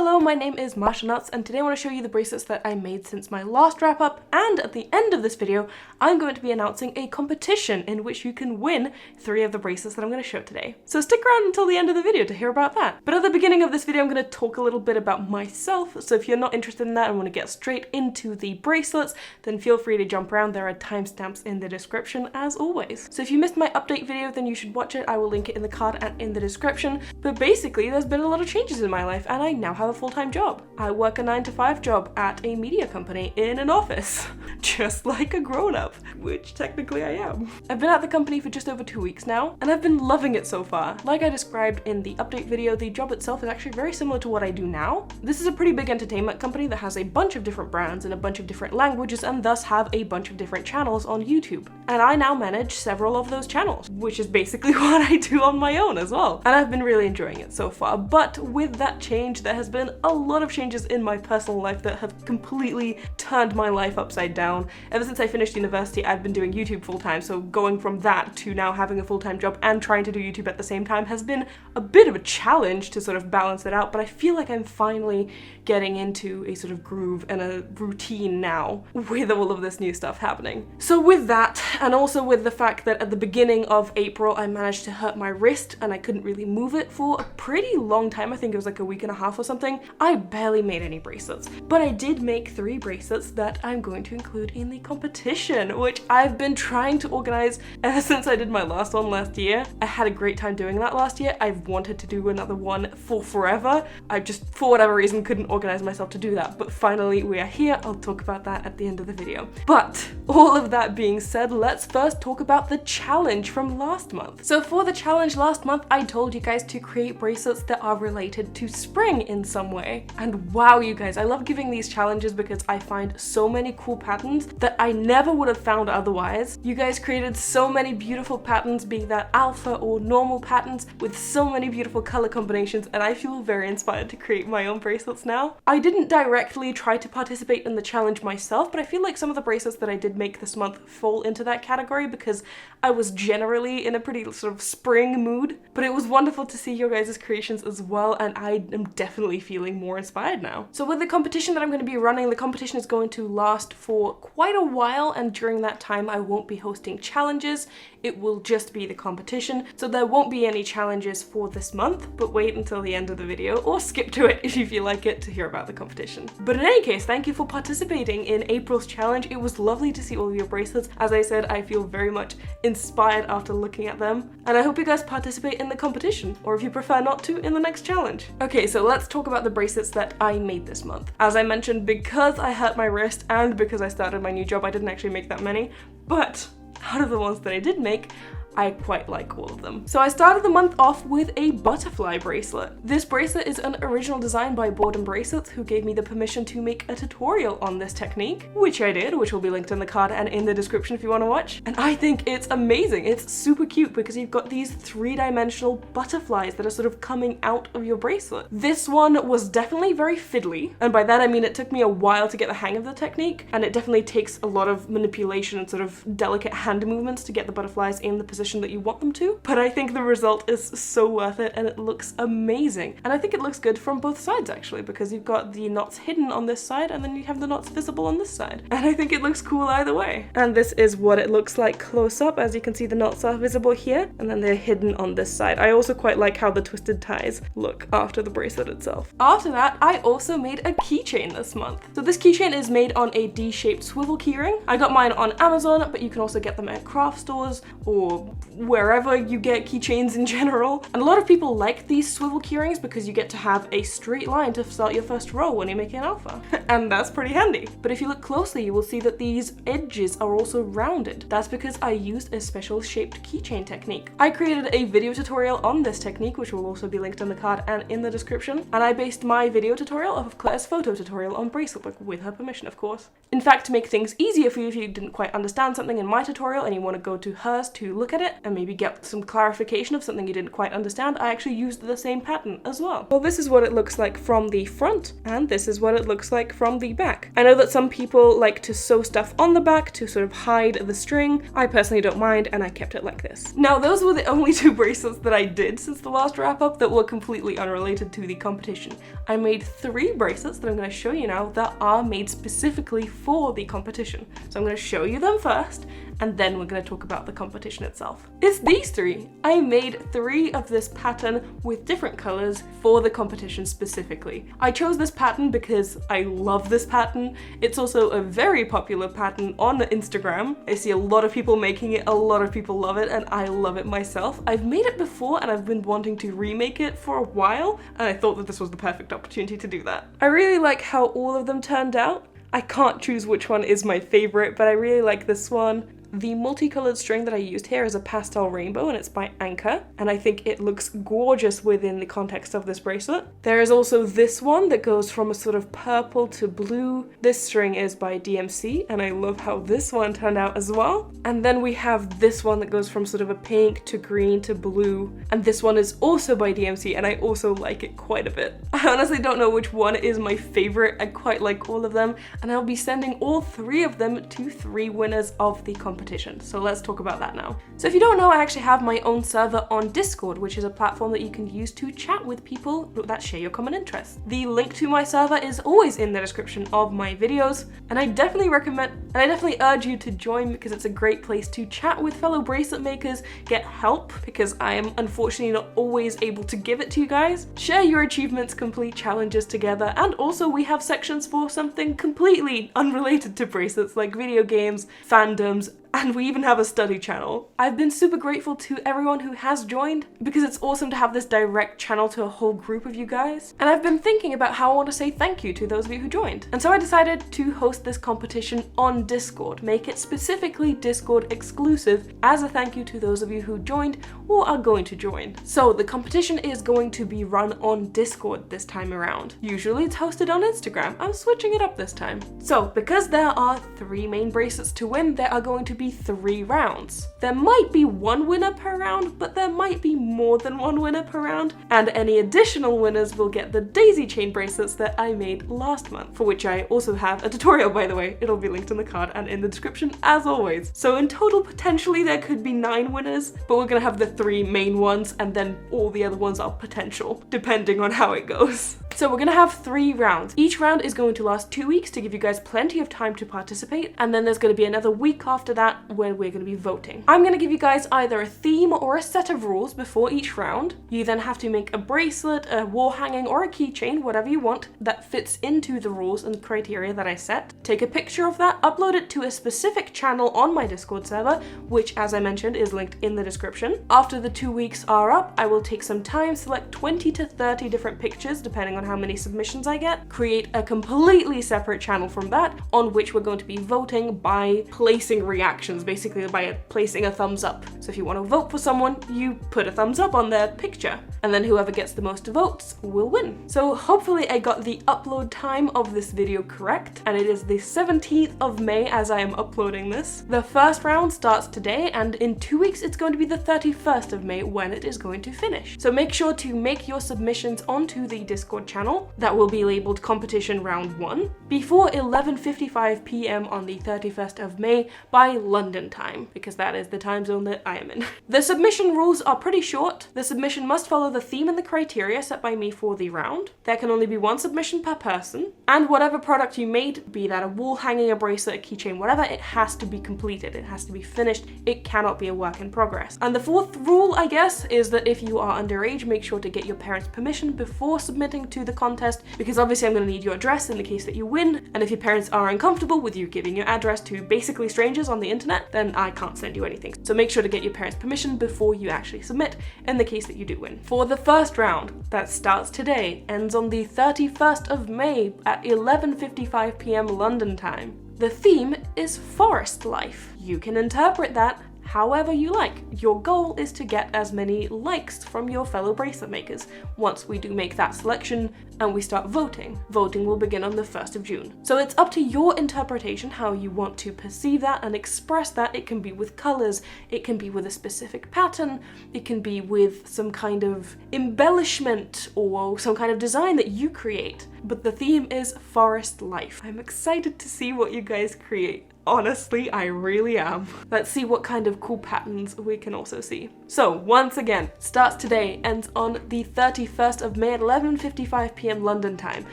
Hello, my name is Masha, and today I want to show you the bracelets that I made since my last wrap up, and at the end of this video, I'm going to be announcing a competition in which you can win 3 of the bracelets that I'm going to show today. So stick around until the end of the video to hear about that. But at the beginning of this video, I'm going to talk a little bit about myself, so if you're not interested in that and want to get straight into the bracelets, then feel free to jump around. There are timestamps in the description as always. So if you missed my update video, then you should watch it. I will link it in the card and in the description. But basically, there's been a lot of changes in my life, and I now have a full-time job. I work a 9-to-5 job at a media company in an office, just like a grown-up, which technically I am. I've been at the company for just over 2 weeks now, and I've been loving it so far. Like I described in the update video, the job itself is actually very similar to what I do now. This is a pretty big entertainment company that has a bunch of different brands in a bunch of different languages and thus have a bunch of different channels on YouTube. And I now manage several of those channels, which is basically what I do on my own as well. And I've been really enjoying it so far, but with that change, there has been a lot of changes in my personal life that have completely turned my life upside down. Ever since I finished university, I've been doing YouTube full-time, so going from that to now having a full-time job and trying to do YouTube at the same time has been a bit of a challenge to sort of balance it out, but I feel like I'm finally getting into a sort of groove and a routine now with all of this new stuff happening. So with that, and also with the fact that at the beginning of April, I managed to hurt my wrist and I couldn't really move it for a pretty long time, I think it was like a week and a half or something, I barely made any bracelets. But I did make 3 bracelets that I'm going to include in the competition, which I've been trying to organize ever since I did my last one last year. I had a great time doing that last year. I've wanted to do another one for forever. I just, for whatever reason, couldn't organize myself to do that. But finally, we are here. I'll talk about that at the end of the video. But all of that being said, let's first talk about the challenge from last month. So for the challenge last month, I told you guys to create bracelets that are related to spring in some way. And wow, you guys, I love giving these challenges because I find so many cool patterns that I never would have found otherwise. You guys created so many beautiful patterns, be that alpha or normal patterns, with so many beautiful color combinations, and I feel very inspired to create my own bracelets now. I didn't directly try to participate in the challenge myself, but I feel like some of the bracelets that I did make this month fall into that category because I was generally in a pretty sort of spring mood. But it was wonderful to see your guys' creations as well, and I am definitely feeling more inspired now. So with the competition that I'm going to be running, the competition is going to last for quite a while, and during that time I won't be hosting challenges. It will just be the competition, so there won't be any challenges for this month, but wait until the end of the video or skip to it if you feel like it to hear about the competition. But in any case, thank you for participating in April's challenge. It was lovely to see all of your bracelets. As I said, I feel very much inspired after looking at them, and I hope you guys participate in the competition, or if you prefer not to, in the next challenge. Okay, so let's talk about the bracelets that I made this month. As I mentioned, because I hurt my wrist and because I started my new job, I didn't actually make that many, but out of the ones that I did make, I quite like all of them. So I started the month off with a butterfly bracelet. This bracelet is an original design by Boredom Bracelets, who gave me the permission to make a tutorial on this technique, which I did, which will be linked in the card and in the description if you want to watch. And I think it's amazing. It's super cute because you've got these 3-dimensional butterflies that are sort of coming out of your bracelet. This one was definitely very fiddly, and by that I mean it took me a while to get the hang of the technique, and it definitely takes a lot of manipulation and sort of delicate hand movements to get the butterflies in the position that you want them to, but I think the result is so worth it and it looks amazing. And I think it looks good from both sides actually, because you've got the knots hidden on this side and then you have the knots visible on this side. And I think it looks cool either way. And this is what it looks like close up. As you can see, the knots are visible here and then they're hidden on this side. I also quite like how the twisted ties look after the bracelet itself. After that, I also made a keychain this month. So this keychain is made on a D-shaped swivel keyring. I got mine on Amazon, but you can also get them at craft stores or wherever you get keychains in general. And a lot of people like these swivel keyrings because you get to have a straight line to start your first row when you're making an alpha. And that's pretty handy. But if you look closely, you will see that these edges are also rounded. That's because I used a special shaped keychain technique. I created a video tutorial on this technique, which will also be linked in the card and in the description. And I based my video tutorial off of Claire's photo tutorial on bracelet work, with her permission, of course. In fact, to make things easier for you if you didn't quite understand something in my tutorial and you want to go to hers to look at at it and maybe get some clarification of something you didn't quite understand, I actually used the same pattern as well. Well, this is what it looks like from the front, and this is what it looks like from the back. I know that some people like to sew stuff on the back to sort of hide the string. I personally don't mind, and I kept it like this. Now, those were the only 2 bracelets that I did since the last wrap up that were completely unrelated to the competition. I made 3 bracelets that I'm going to show you now that are made specifically for the competition. So I'm going to show you them first, and then we're going to talk about the competition itself. It's these 3. I made 3 of this pattern with different colors for the competition specifically. I chose this pattern because I love this pattern. It's also a very popular pattern on Instagram. I see a lot of people making it, a lot of people love it, and I love it myself. I've made it before and I've been wanting to remake it for a while, and I thought that this was the perfect opportunity to do that. I really like how all of them turned out. I can't choose which one is my favorite, but I really like this one. The multicolored string that I used here is a pastel rainbow, and it's by Anchor, and I think it looks gorgeous within the context of this bracelet. There is also this one that goes from a sort of purple to blue. This string is by DMC, and I love how this one turned out as well. And then we have this one that goes from sort of a pink to green to blue, and this one is also by DMC, and I also like it quite a bit. I honestly don't know which one is my favorite. I quite like all of them, and I'll be sending all 3 of them to 3 winners of the competition. So let's talk about that now. So if you don't know, I actually have my own server on Discord, which is a platform that you can use to chat with people that share your common interests. The link to my server is always in the description of my videos, and I definitely urge you to join because it's a great place to chat with fellow bracelet makers, get help because I am unfortunately not always able to give it to you guys, share your achievements, complete challenges together, and also we have sections for something completely unrelated to bracelets like video games, fandoms, and we even have a study channel. I've been super grateful to everyone who has joined because it's awesome to have this direct channel to a whole group of you guys. And I've been thinking about how I want to say thank you to those of you who joined. And so I decided to host this competition on Discord, make it specifically Discord exclusive as a thank you to those of you who joined or are going to join. So the competition is going to be run on Discord this time around. Usually it's hosted on Instagram. I'm switching it up this time. So because there are 3 main bracelets to win, there are going to be 3 rounds. There might be 1 winner per round, but there might be more than 1 winner per round, and any additional winners will get the daisy chain bracelets that I made last month, for which I also have a tutorial, by the way. It'll be linked in the card and in the description as always. So in total, potentially there could be 9 winners, but we're gonna have the 3 main ones, and then all the other ones are potential, depending on how it goes. So we're gonna have 3 rounds. Each round is going to last 2 weeks to give you guys plenty of time to participate, and then there's gonna be another week after that when we're going to be voting. I'm going to give you guys either a theme or a set of rules before each round. You then have to make a bracelet, a wall hanging, or a keychain, whatever you want, that fits into the rules and criteria that I set. Take a picture of that, upload it to a specific channel on my Discord server, which, as I mentioned, is linked in the description. After the 2 weeks are up, I will take some time, select 20 to 30 different pictures, depending on how many submissions I get, create a completely separate channel from that, on which we're going to be voting by placing reactions, basically by placing a thumbs up. So if you want to vote for someone, you put a thumbs up on their picture, and then whoever gets the most votes will win. So hopefully I got the upload time of this video correct, and it is the 17th of May as I am uploading this. The first round starts today, and in 2 weeks it's going to be the 31st of May when it is going to finish. So make sure to make your submissions onto the Discord channel that will be labeled competition round 1 before 11:55 p.m. on the 31st of May by London time, because that is the time zone that I am in. The submission rules are pretty short. The submission must follow the theme and the criteria set by me for the round. There can only be 1 submission per person, and whatever product you made, be that a wall hanging, a bracelet, a keychain, whatever, it has to be completed. It has to be finished. It cannot be a work in progress. And the 4th rule, I guess, is that if you are underage, make sure to get your parents' permission before submitting to the contest, because obviously I'm going to need your address in the case that you win, and if your parents are uncomfortable with you giving your address to basically strangers on the internet, then I can't send you anything. So make sure to get your parents' permission before you actually submit in the case that you do win. For the first round, that starts today, ends on the 31st of May at 11:55 p.m. London time. The theme is forest life. You can interpret that however you like. Your goal is to get as many likes from your fellow bracelet makers. Once we do make that selection and we start voting, voting will begin on the 1st of June. So it's up to your interpretation how you want to perceive that and express that. It can be with colors, it can be with a specific pattern, it can be with some kind of embellishment or some kind of design that you create. But the theme is forest life. I'm excited to see what you guys create. Honestly, I really am. Let's see what kind of cool patterns we can also see. So once again, starts today, ends on the 31st of May at 11:55 p.m. London time.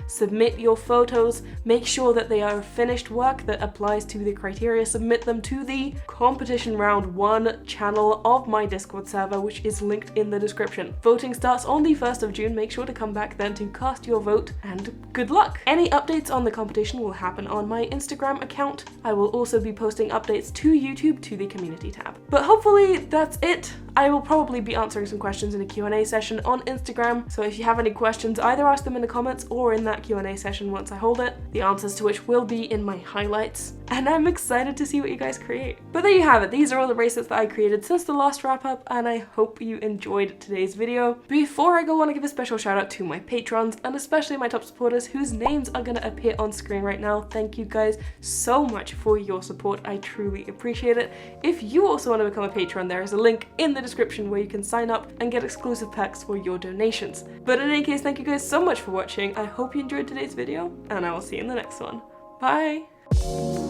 Submit your photos, make sure that they are finished work that applies to the criteria, submit them to the competition round 1 channel of my Discord server, which is linked in the description. Voting starts on the 1st of June, make sure to come back then to cast your vote, and good luck! Any updates on the competition will happen on my Instagram account. I will also be posting updates to YouTube to the community tab. But hopefully that's it. I will probably be answering some questions in a Q&A session on Instagram, so if you have any questions, either ask them in the comments or in that Q&A session once I hold it, the answers to which will be in my highlights, and I'm excited to see what you guys create. But there you have it, these are all the bracelets that I created since the last wrap up, and I hope you enjoyed today's video. Before I go, I want to give a special shout out to my patrons, and especially my top supporters whose names are going to appear on screen right now. Thank you guys so much for your support, I truly appreciate it. If you also want to become a patron, there is a link in the description where you can sign up and get exclusive perks for your donations. But in any case, thank you guys so much for watching. I hope you enjoyed today's video, and I will see you in the next one. Bye!